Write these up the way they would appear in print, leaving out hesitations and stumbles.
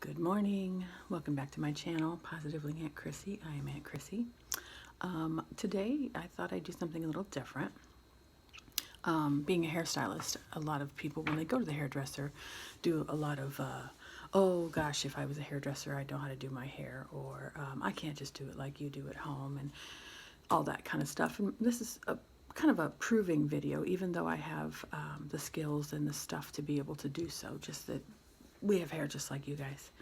Good morning. Welcome back to my channel, Positively Aunt Chrissy. I am Aunt Chrissy. Today, I thought I'd do something a little different. Being a hairstylist, a lot of people, when they go to the hairdresser, do a lot of, oh gosh, if I was a hairdresser, I'd know how to do my hair, or I can't just do it like you do at home, and all that kind of stuff. And this is a kind of a proving video, even though I have the skills and the stuff to be able to do so, just that we have hair just like you guys.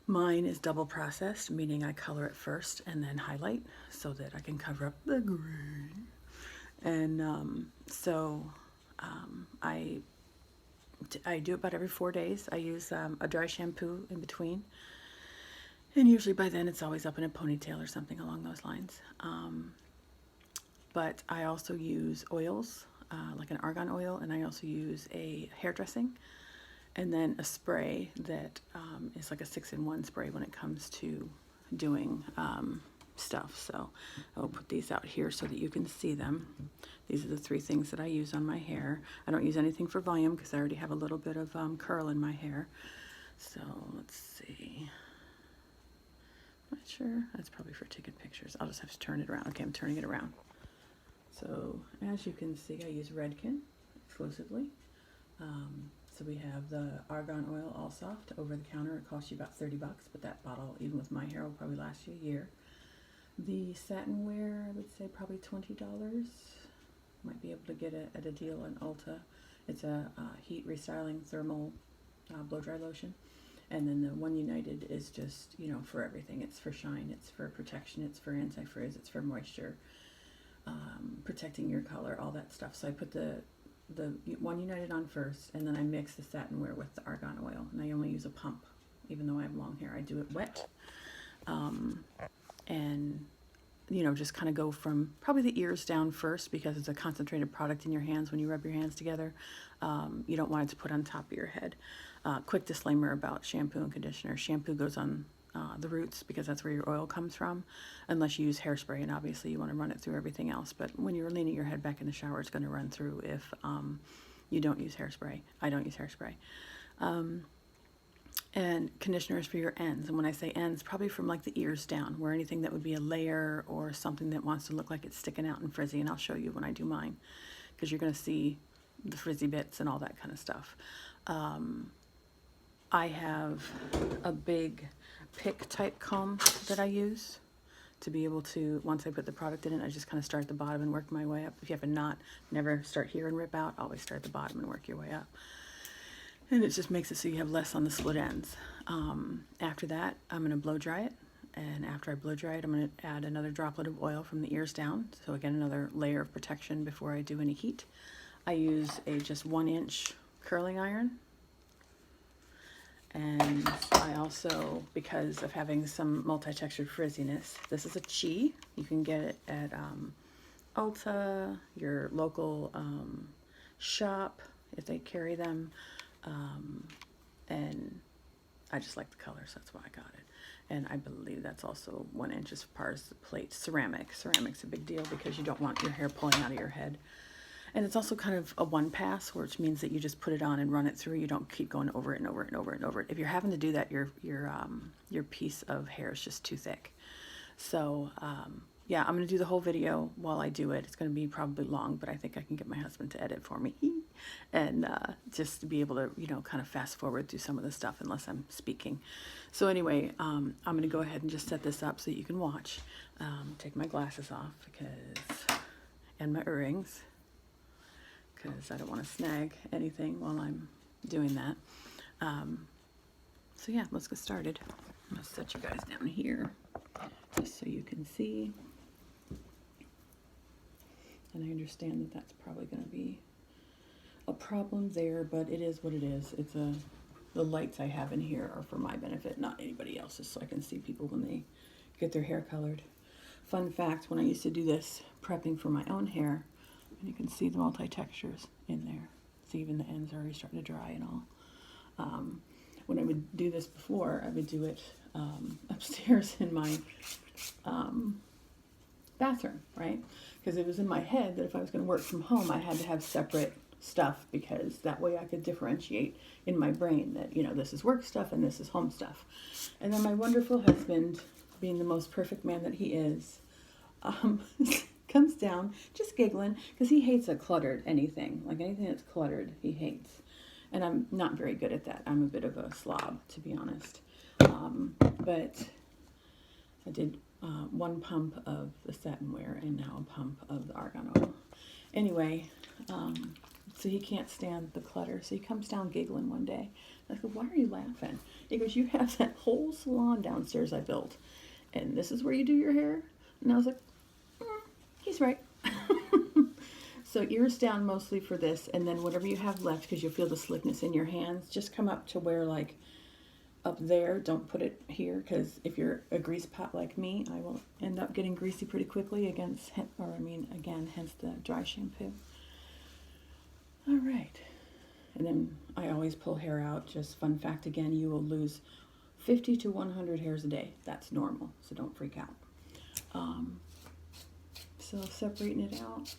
Mine is double processed, meaning I color it first and then highlight so that I can cover up the gray. And I do it about every 4 days. I use a dry shampoo in between. And usually by then it's always up in a ponytail or something along those lines. But I also use oils, like an argan oil, and I also use a hair dressing. And then a spray that is like a 6-in-1 spray when it comes to doing stuff. So I'll put these out here so that you can see them. These are the 3 things that I use on my hair. I don't use anything for volume because I already have a little bit of curl in my hair. So let's see. I'm not sure. That's probably for taking pictures. I'll just have to turn it around. Okay, I'm turning it around. So as you can see, I use Redken exclusively. So we have the argan oil all soft over the counter. It costs you about 30 bucks, but that bottle, even with my hair, will probably last you a year. The satin wear, I would say probably $20. Might be able to get it at a deal in Ulta. It's a heat restyling thermal blow dry lotion. And then the One United is just, you know, for everything. It's for shine, it's for protection, it's for anti-frizz, it's for moisture, protecting your color, all that stuff. So I put the One United on first, and then I mix the satin wear with the argan oil, and I only use a pump. Even though I have long hair, I do it wet, and you know, just kind of go from probably the ears down first, because it's a concentrated product in your hands when you rub your hands together. You don't want it to put on top of your head. Quick disclaimer about shampoo and conditioner: shampoo goes on the roots because that's where your oil comes from, unless you use hairspray, and obviously you want to run it through everything else. But when you're leaning your head back in the shower, it's going to run through if you don't use hairspray. I don't use hairspray. And conditioner is for your ends, and when I say ends, probably from like the ears down, where anything that would be a layer or something that wants to look like it's sticking out and frizzy. And I'll show you when I do mine, because you're going to see the frizzy bits and all that kind of stuff. I have a big pick type comb that I use to be able to, once I put the product in it, I just kind of start at the bottom and work my way up. If you have a knot, never start here and rip out, always start at the bottom and work your way up. And it just makes it so you have less on the split ends. After that, I'm going to blow dry it, and after I blow dry it, I'm going to add another droplet of oil from the ears down, so again another layer of protection before I do any heat. I use a just 1-inch curling iron. And I also, because of having some multi-textured frizziness, this is a chi. You can get it at Ulta, your local shop, if they carry them. And I just like the color, so that's why I got it. And I believe that's also 1 inch as far as the plate. Ceramic's a big deal because you don't want your hair pulling out of your head. And it's also kind of a one pass, which means that you just put it on and run it through. You don't keep going over it and over it and over it and over it. If you're having to do that, your piece of hair is just too thick. So yeah, I'm going to do the whole video while I do it. It's going to be probably long, but I think I can get my husband to edit for me. And just to be able to, you know, kind of fast forward through some of the stuff unless I'm speaking. So anyway, I'm going to go ahead and just set this up so that you can watch. Take my glasses off and my earrings, because I don't want to snag anything while I'm doing that. So yeah, let's get started. I'm going to set you guys down here just so you can see. And I understand that that's probably going to be a problem there, but it is what it is. It's the lights I have in here are for my benefit, not anybody else's, so I can see people when they get their hair colored. Fun fact, when I used to do this prepping for my own hair, and you can see the multi-textures in there. See, even the ends are already starting to dry and all. When I would do this before, I would do it upstairs in my bathroom, right? Because it was in my head that if I was going to work from home, I had to have separate stuff, because that way I could differentiate in my brain that, you know, this is work stuff and this is home stuff. And then my wonderful husband, being the most perfect man that he is, comes down just giggling because he hates a cluttered anything. Like anything that's cluttered, he hates. And I'm not very good at that. I'm a bit of a slob, to be honest. But I did 1 pump of the satinware and now a pump of the argan oil. Anyway, so he can't stand the clutter. So he comes down giggling one day. I go, why are you laughing? He goes, you have that whole salon downstairs I built, and this is where you do your hair? And I was like, he's right. So ears down mostly for this, and then whatever you have left, because you'll feel the slickness in your hands, just come up to where, like, up there. Don't put it here, because if you're a grease pot like me, I will end up getting greasy pretty quickly again, hence the dry shampoo. All right. And then I always pull hair out. Just fun fact again, you will lose 50 to 100 hairs a day. That's normal, so don't freak out. So separating it out.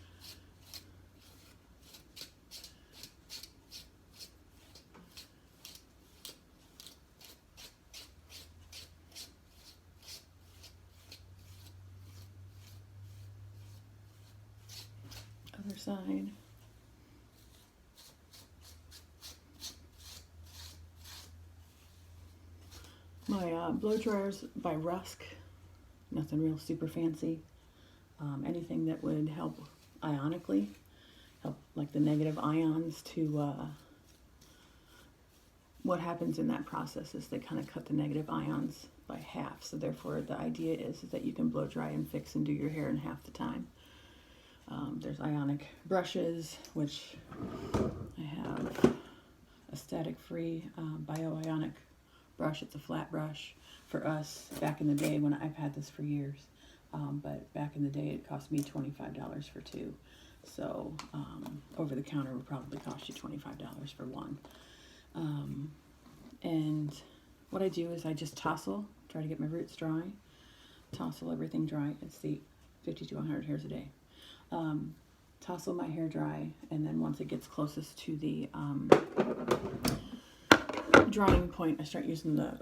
Other side. My blow dryers by Rusk. Nothing real super fancy. Anything that would help ionically, help like the negative ions to, what happens in that process is they kind of cut the negative ions by half. So therefore the idea is that you can blow dry and fix and do your hair in half the time. There's ionic brushes, which I have a static-free bio-ionic brush. It's a flat brush. For us, back in the day, when I've had this for years, but back in the day it cost me $25 for 2. So over the counter would probably cost you $25 for 1. And what I do is I just tousle, try to get my roots dry, tousle everything dry. It's the 50 to 100 hairs a day. Tousle my hair dry, and then once it gets closest to the drying point, I start using the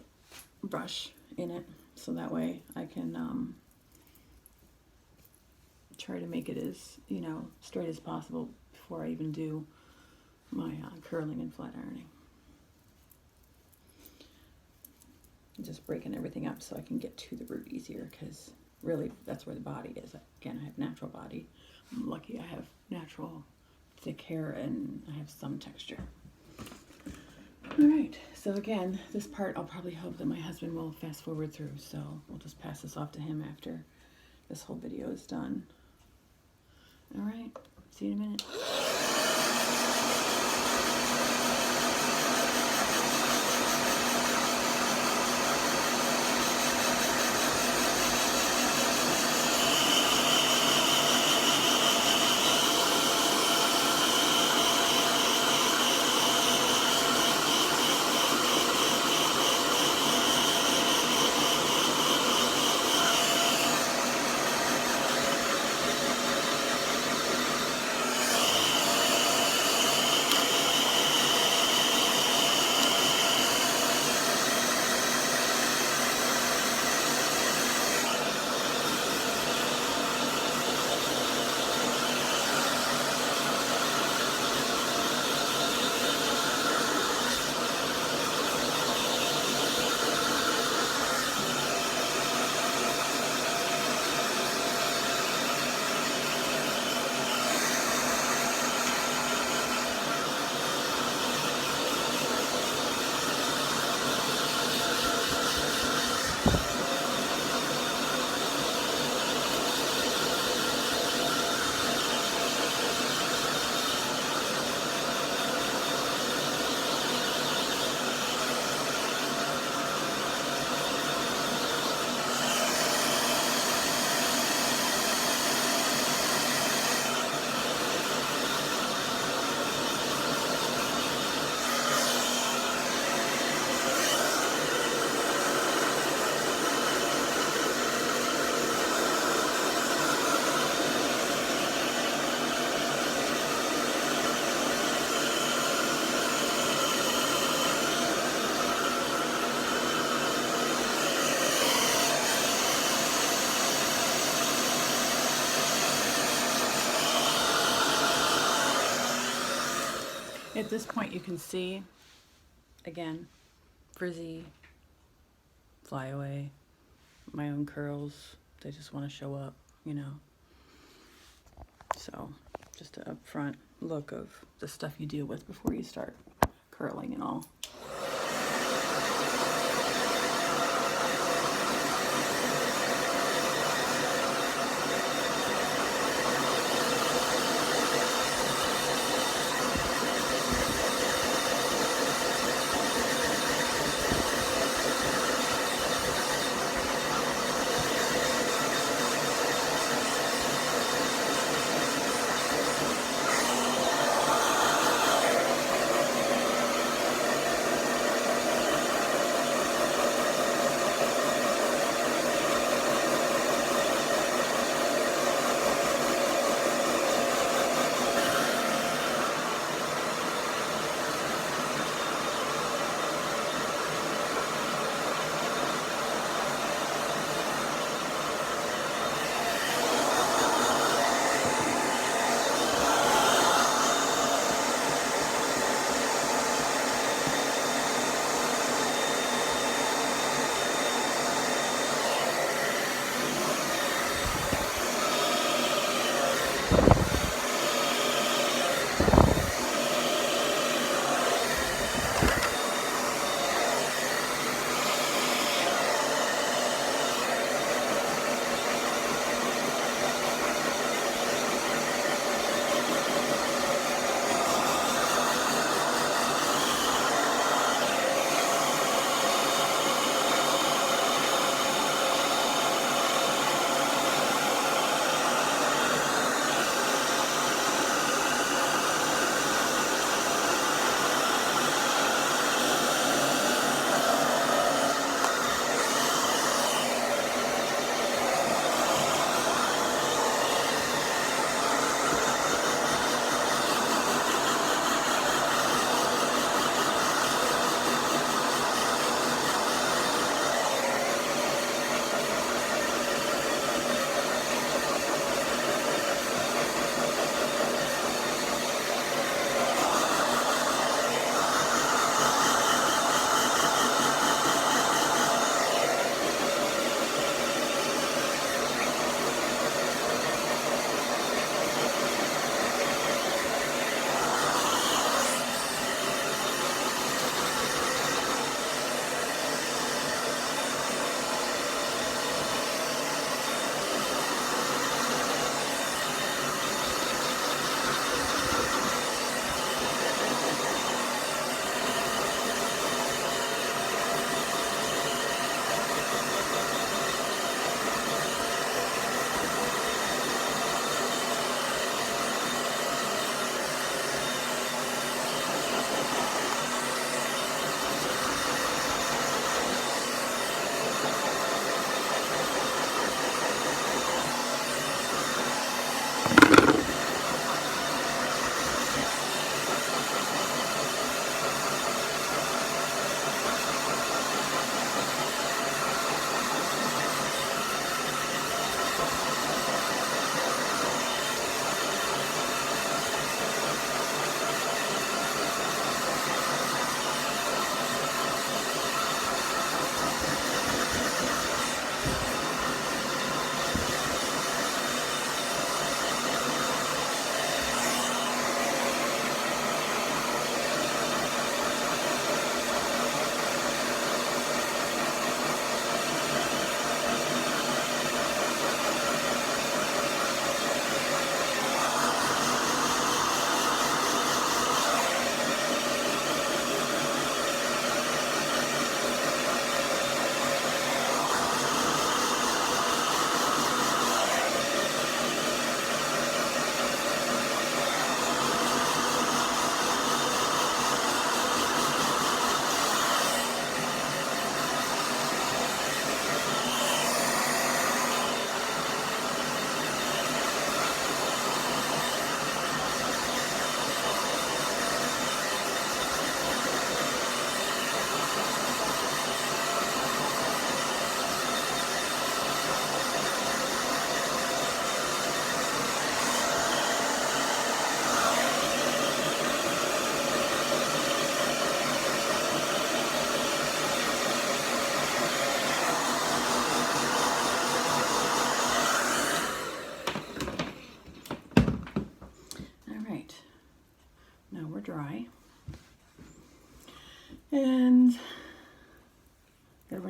brush in it, so that way I can try to make it as, you know, straight as possible before I even do my curling and flat ironing. Just breaking everything up so I can get to the root easier, because really that's where the body is. Again, I have natural body. I'm lucky I have natural thick hair and I have some texture. All right, so again, this part I'll probably hope that my husband will fast forward through, so we'll just pass this off to him after this whole video is done. All right, see you in a minute. At this point you can see, again, frizzy, flyaway, my own curls, they just want to show up, you know. So just an upfront look of the stuff you deal with before you start curling and all.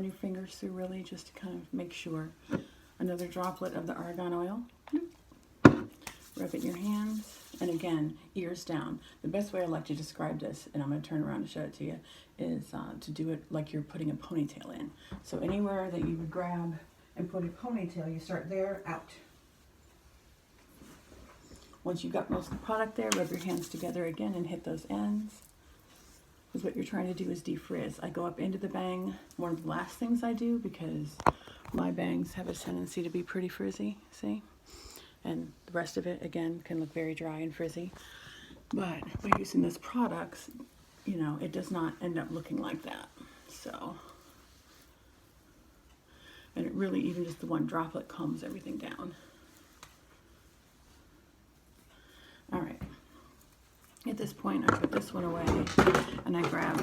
your fingers through really just to kind of make sure. Another droplet of the argan oil. Rub it in your hands. And again, ears down. The best way I like to describe this, and I'm going to turn around and show it to you, is to do it like you're putting a ponytail in. So anywhere that you would grab and put a ponytail, you start there, out. Once you've got most of the product there, rub your hands together again and hit those ends. Because what you're trying to do is defrizz. I go up into the bang, one of the last things I do, because my bangs have a tendency to be pretty frizzy, see? And the rest of it, again, can look very dry and frizzy. But by using this product, you know, it does not end up looking like that. So, and it really, even just the one droplet calms everything down. All right. At this point, I put this one away and I grab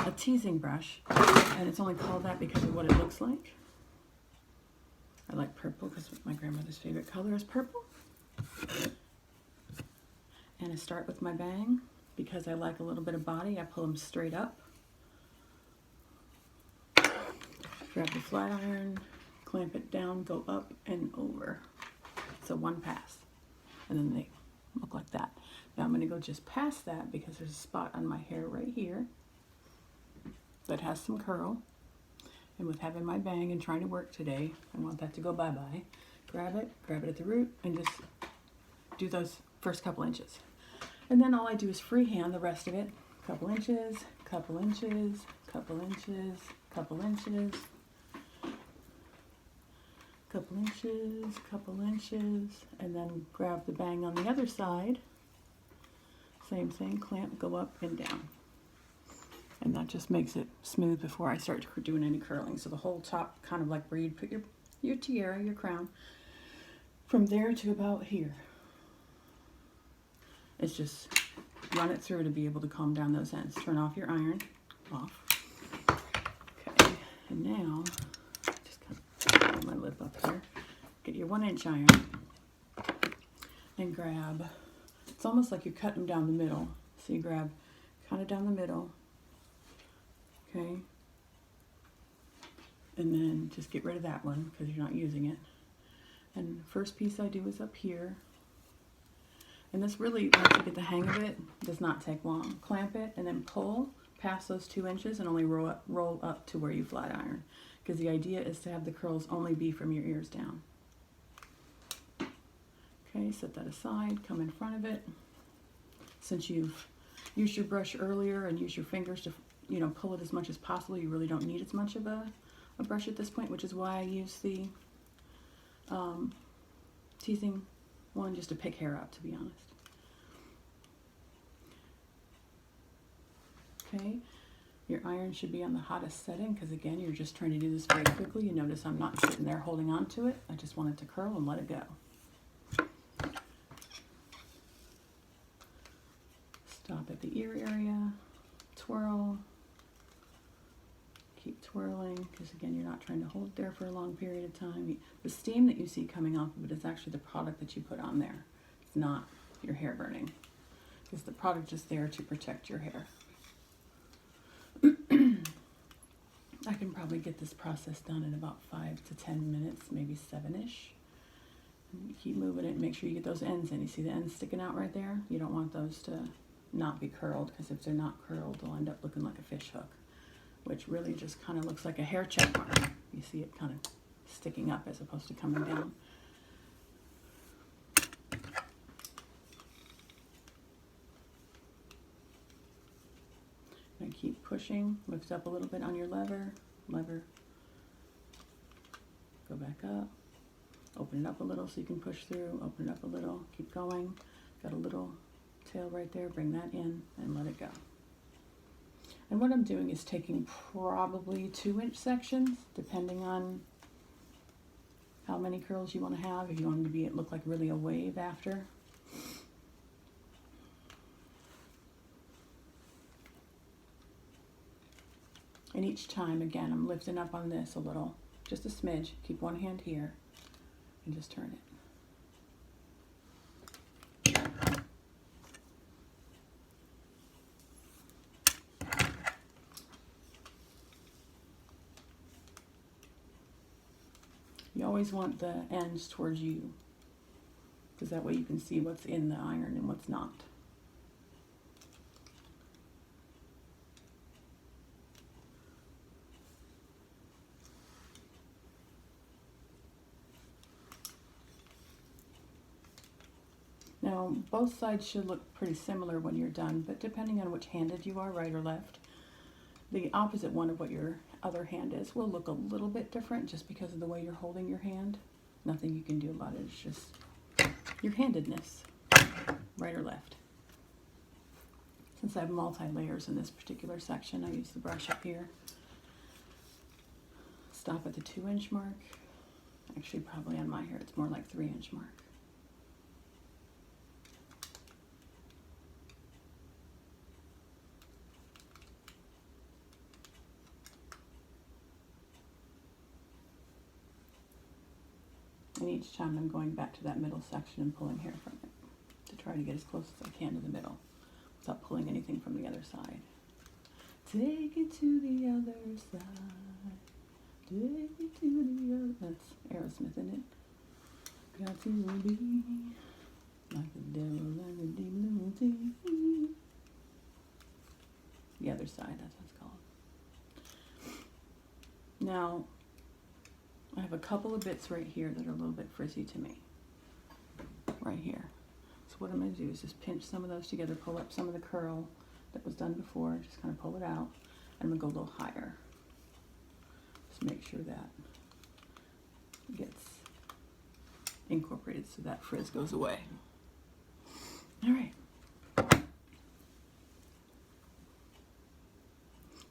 a teasing brush, and it's only called that because of what it looks like. I like purple because my grandmother's favorite color is purple. And I start with my bang because I like a little bit of body. I pull them straight up. Grab the flat iron, clamp it down, go up and over. So one pass. And then they look like that. Now I'm going to go just past that because there's a spot on my hair right here that has some curl. And with having my bang and trying to work today, I want that to go bye-bye. Grab it at the root, and just do those first couple inches. And then all I do is freehand the rest of it. Couple inches, couple inches, couple inches, couple inches, couple inches, couple inches, and then grab the bang on the other side. Same thing, clamp, go up and down. And that just makes it smooth before I start doing any curling. So the whole top, kind of like where you'd put your tiara, your crown, from there to about here. It's just run it through to be able to calm down those ends. Turn off your iron, off. Okay, and now, just kind of pull my lip up here. Get your 1-inch iron and grab, it's almost like you're cutting them down the middle. So you grab kind of down the middle. Okay, and then just get rid of that one because you're not using it. And the first piece I do is up here. And this really, once you get the hang of it, does not take long. Clamp it and then pull past those 2 inches and only roll up to where you flat iron. Because the idea is to have the curls only be from your ears down. Okay, set that aside, come in front of it. Since you've used your brush earlier and used your fingers to, you know, pull it as much as possible, you really don't need as much of a brush at this point, which is why I use the teasing one just to pick hair out, to be honest. Okay, your iron should be on the hottest setting because again, you're just trying to do this very quickly. You notice I'm not sitting there holding on to it. I just want it to curl and let it go. Stop at the ear area, twirl. Keep twirling, because again, you're not trying to hold it there for a long period of time. The steam that you see coming off of it is actually the product that you put on there. It's not your hair burning, because the product is there to protect your hair. I can probably get this process done in about 5 to 10 minutes, maybe 7-ish. You keep moving it and make sure you get those ends in. You see the ends sticking out right there? You don't want those to not be curled, because if they're not curled, they'll end up looking like a fish hook, which really just kind of looks like a hair check mark. You see it kind of sticking up as opposed to coming down. And keep pushing, lift up a little bit on your lever, go back up, open it up a little so you can push through, open it up a little, keep going, got a little tail right there, bring that in and let it go. And what I'm doing is taking probably 2-inch sections, depending on how many curls you want to have. If you want them to look like really a wave after. And each time, again, I'm lifting up on this a little, just a smidge. Keep one hand here and just turn it. You always want the ends towards you, because that way you can see what's in the iron and what's not. Now, both sides should look pretty similar when you're done, but depending on which handed you are, right or left, the opposite one of what your other hand is will look a little bit different just because of the way you're holding your hand. Nothing you can do about it. It's just your handedness, right or left. Since I have multi-layers in this particular section, I use the brush up here. Stop at the 2-inch mark. Actually, probably on my hair, it's more like 3-inch mark. And each time I'm going back to that middle section and pulling hair from it to try to get as close as I can to the middle without pulling anything from the other side. Take it to the other side. Take it to the other. That's Aerosmith, isn't it? Got to be like the devil and the deep blue sea. The other side, that's what it's called. Now, I have a couple of bits right here that are a little bit frizzy to me. Right here. So what I'm going to do is just pinch some of those together, pull up some of the curl that was done before, just kind of pull it out, and I'm going to go a little higher. Just make sure that gets incorporated so that frizz goes away. All right.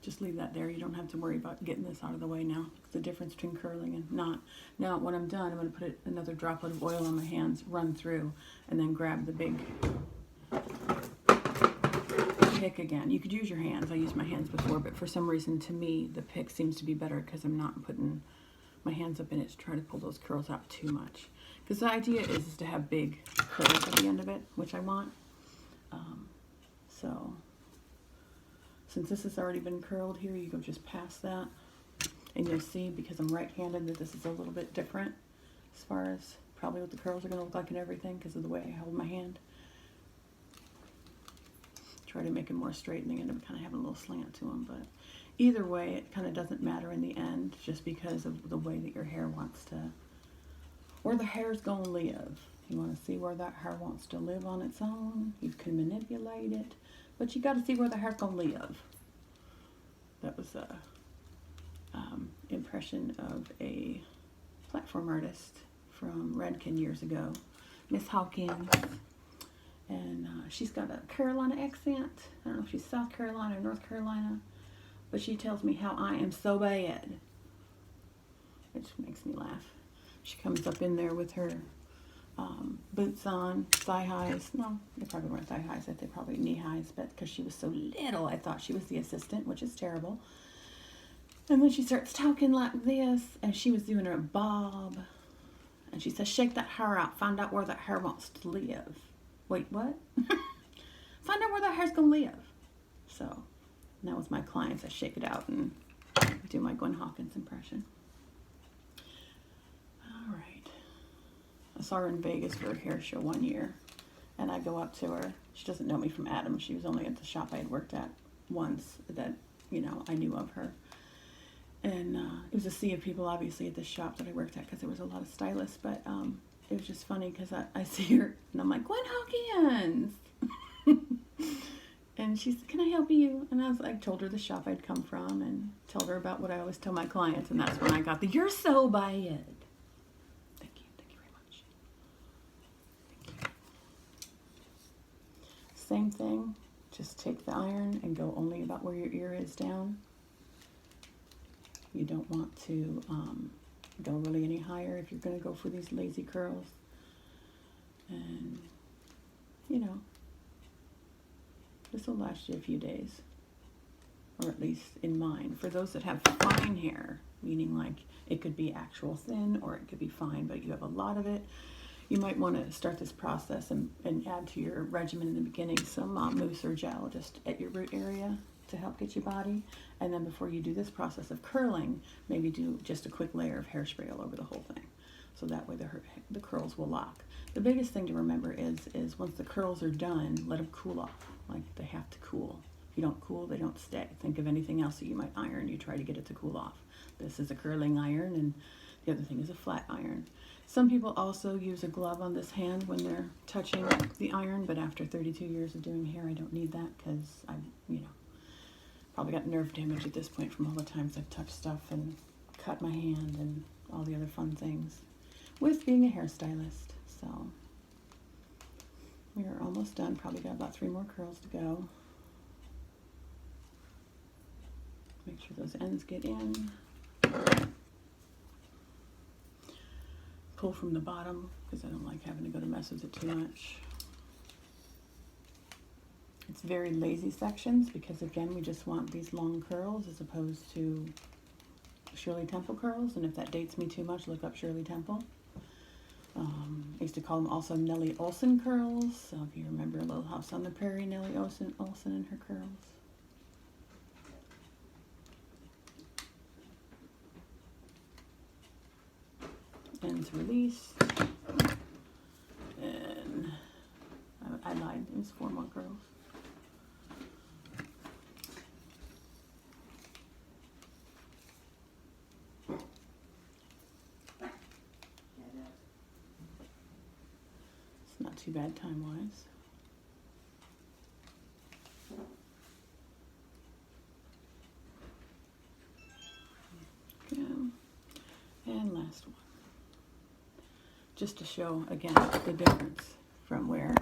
Just leave that there. You don't have to worry about getting this out of the way now. It's the difference between curling and not. Now, when I'm done, I'm going to put another droplet of oil on my hands, run through, and then grab the big pick again. You could use your hands. I used my hands before, but for some reason, to me, the pick seems to be better because I'm not putting my hands up in it to try to pull those curls out too much. Because the idea is to have big curls at the end of it, which I want. So since this has already been curled here, you go just past that. And you'll see, because I'm right-handed, that this is a little bit different as far as probably what the curls are going to look like and everything because of the way I hold my hand. Try to make them more straight and they end up kind of having a little slant to them. But either way, it kind of doesn't matter in the end just because of the way that your hair wants to, where the hair's going to live. You want to see where that hair wants to live on its own. You can manipulate it. But you got to see where the hair's going to live. That was a impression of a platform artist from Redken years ago, Miss Hawkins. And she's got a Carolina accent. I don't know if she's South Carolina or North Carolina. But she tells me how I am so bad. Which makes me laugh. She comes up in there with her boots on, thigh highs. No, they probably weren't thigh highs. They probably knee highs. But because she was so little, I thought she was the assistant, which is terrible. And then she starts talking like this, and she was doing her bob. And she says, shake that hair out. Find out where that hair wants to live. Wait, what? Find out where that hair's going to live. So, now with my clients, I shake it out and do my Gwen Hawkins impression. All right. I saw her in Vegas for a hair show one year, and I go up to her. She doesn't know me from Adam. She was only at the shop I had worked at once that, I knew of her. And it was a sea of people, obviously, at this shop that I worked at because there was a lot of stylists. But it was just funny because I see her, and I'm like, Gwen Hawkins! And she said, can I help you? And I told her the shop I'd come from and told her about what I always tell my clients. And that's when I got the, you're so bad. Thank you very much. Thank you. Same thing, just take the iron and go only about where your ear is down. You don't want to go really any higher if you're going to go for these lazy curls. And, this will last you a few days, or at least in mine. For those that have fine hair, meaning like it could be actual thin or it could be fine, but you have a lot of it, you might want to start this process and add to your regimen in the beginning some mousse or gel just at your root area to help get your body. And then before you do this process of curling, maybe do just a quick layer of hairspray all over the whole thing. So that way the curls will lock. The biggest thing to remember is once the curls are done, let them cool off. Like, they have to cool. If you don't cool, they don't stay. Think of anything else that you might iron. You try to get it to cool off. This is a curling iron, and the other thing is a flat iron. Some people also use a glove on this hand when they're touching the iron, but after 32 years of doing hair, I don't need that because I, probably got nerve damage at this point from all the times I've touched stuff and cut my hand and all the other fun things with being a hairstylist. So we are almost done. Probably got about 3 more curls to go. Make sure those ends get in. Pull from the bottom because I don't like having to go to mess with it too much. It's very lazy sections because, again, we just want these long curls as opposed to Shirley Temple curls. And if that dates me too much, look up Shirley Temple. I used to call them also Nellie Olson curls. So if you remember Little House on the Prairie, Nellie Olson and her curls. Ends release. And I lied, it was 4 more curls. It's not too bad time-wise. Okay. And last one. Just to show, again, the difference from where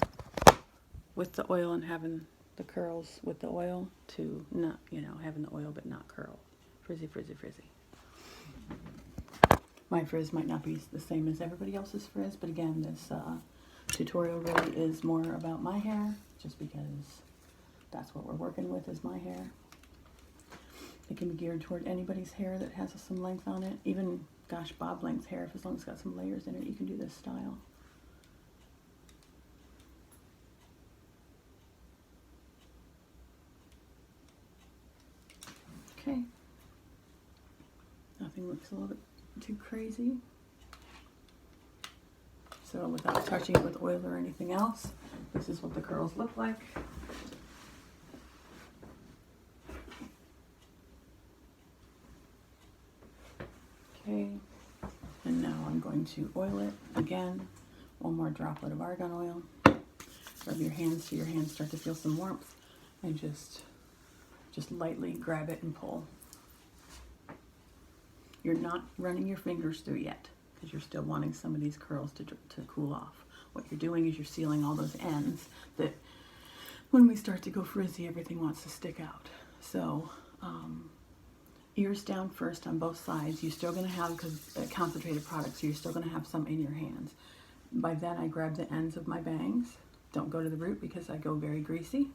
with the oil and having the curls with the oil to not, having the oil but not curl. Frizzy, frizzy, frizzy. My frizz might not be the same as everybody else's frizz, but again, this tutorial really is more about my hair, just because that's what we're working with is my hair. It can be geared toward anybody's hair that has some length on it. Even, gosh, bob length hair, if as long as it's got some layers in it, you can do this style. Okay. Nothing looks a little bit too crazy. So without touching it with oil or anything else, this is what the curls look like. Okay, and now I'm going to oil it again. 1 more droplet of argan oil. Rub your hands so your hands start to feel some warmth, and just lightly grab it and pull. You're not running your fingers through yet because you're still wanting some of these curls to cool off. What you're doing is you're sealing all those ends that when we start to go frizzy, everything wants to stick out. So ears down first on both sides. You're still going to have, because concentrated product, so you're still going to have some in your hands. By then I grab the ends of my bangs. Don't go to the root because I go very greasy.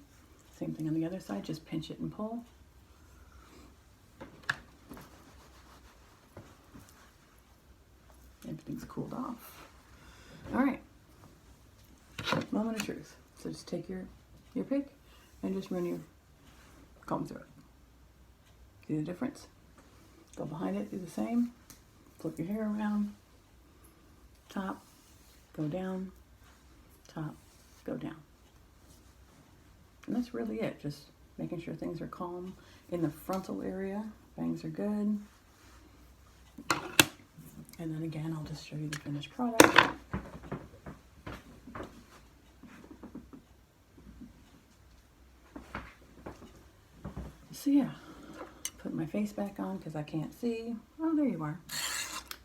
Same thing on the other side, just pinch it and pull. Everything's cooled off. All right, moment of truth. So just take your pick and just run your comb through it. See the difference? Go behind it, do the same. Flip your hair around. Top, go down. Top, go down. And that's really it. Just making sure things are calm. In the frontal area, bangs are good. And then again, I'll just show you the finished product. So yeah, put my face back on because I can't see. Oh, there you are.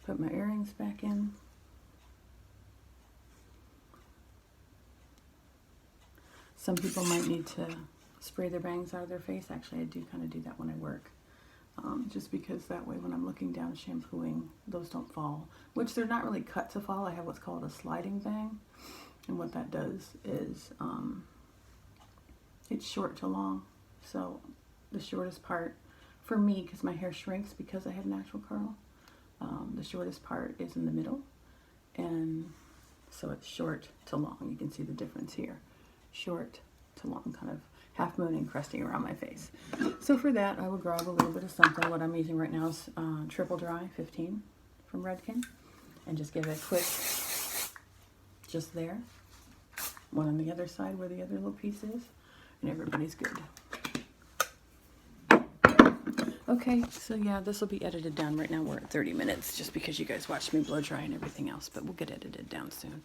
Put my earrings back in. Some people might need to spray their bangs out of their face. Actually, I do kind of do that when I work. Just because that way when I'm looking down shampooing, those don't fall. Which they're not really cut to fall. I have what's called a sliding bang. And what that does is it's short to long. So the shortest part, for me, because my hair shrinks because I have natural curl, the shortest part is in the middle. And so it's short to long. You can see the difference here. Short to long, kind of half moon encrusting around my face. So for that, I will grab a little bit of something. What I'm using right now is Triple Dry 15 from Redken, and just give it a quick, just there. One on the other side where the other little piece is, and everybody's good. Okay, so yeah, this will be edited down. Right now we're at 30 minutes just because you guys watched me blow dry and everything else, but we'll get edited down soon.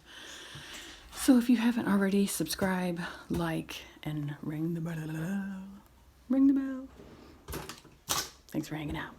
So if you haven't already, subscribe, like, and ring the bell. Ring the bell. Thanks for hanging out.